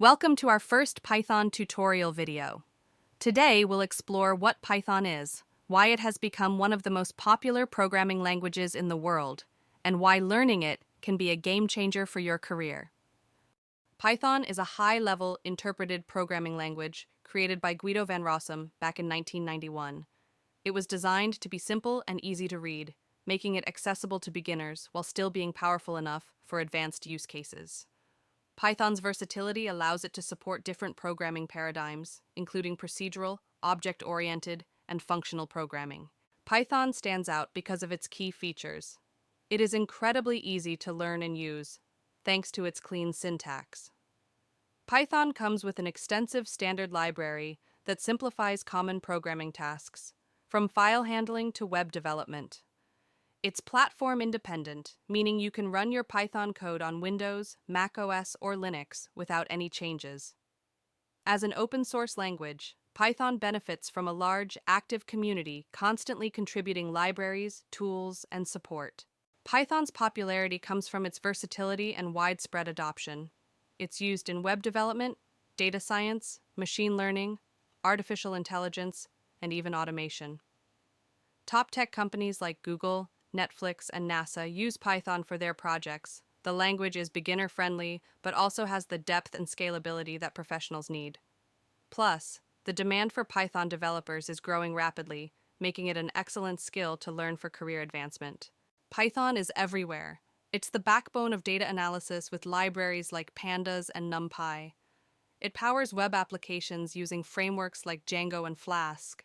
Welcome to our first Python tutorial video. Today we'll explore what Python is, why it has become one of the most popular programming languages in the world, and why learning it can be a game changer for your career. Python is a high-level interpreted programming language created by Guido van Rossum back in 1991. It was designed to be simple and easy to read, making it accessible to beginners while still being powerful enough for advanced use cases. Python's versatility allows it to support different programming paradigms, including procedural, object-oriented, and functional programming. Python stands out because of its key features. It is incredibly easy to learn and use, thanks to its clean syntax. Python comes with an extensive standard library that simplifies common programming tasks, from file handling to web development. It's platform independent, meaning you can run your Python code on Windows, Mac OS, or Linux without any changes. As an open source language, Python benefits from a large, active community constantly contributing libraries, tools, and support. Python's popularity comes from its versatility and widespread adoption. It's used in web development, data science, machine learning, artificial intelligence, and even automation. Top tech companies like Google, Netflix, and NASA use Python for their projects. The language is beginner-friendly, but also has the depth and scalability that professionals need. Plus, the demand for Python developers is growing rapidly, making it an excellent skill to learn for career advancement. Python is everywhere. It's the backbone of data analysis with libraries like Pandas and NumPy. It powers web applications using frameworks like Django and Flask.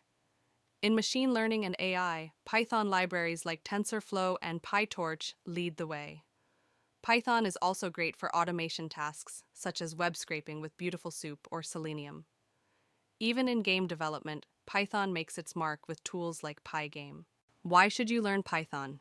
In machine learning and AI, Python libraries like TensorFlow and PyTorch lead the way. Python is also great for automation tasks, such as web scraping with Beautiful Soup or Selenium. Even in game development, Python makes its mark with tools like Pygame. Why should you learn Python?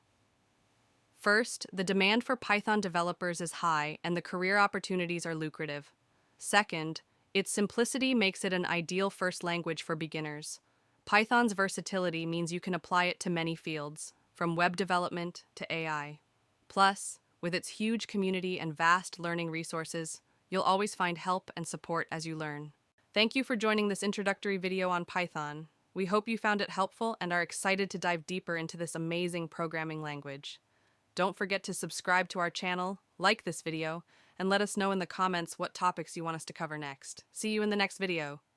First, the demand for Python developers is high and the career opportunities are lucrative. Second, its simplicity makes it an ideal first language for beginners. Python's versatility means you can apply it to many fields, from web development to AI. Plus, with its huge community and vast learning resources, you'll always find help and support as you learn. Thank you for joining this introductory video on Python. We hope you found it helpful and are excited to dive deeper into this amazing programming language. Don't forget to subscribe to our channel, like this video, and let us know in the comments what topics you want us to cover next. See you in the next video.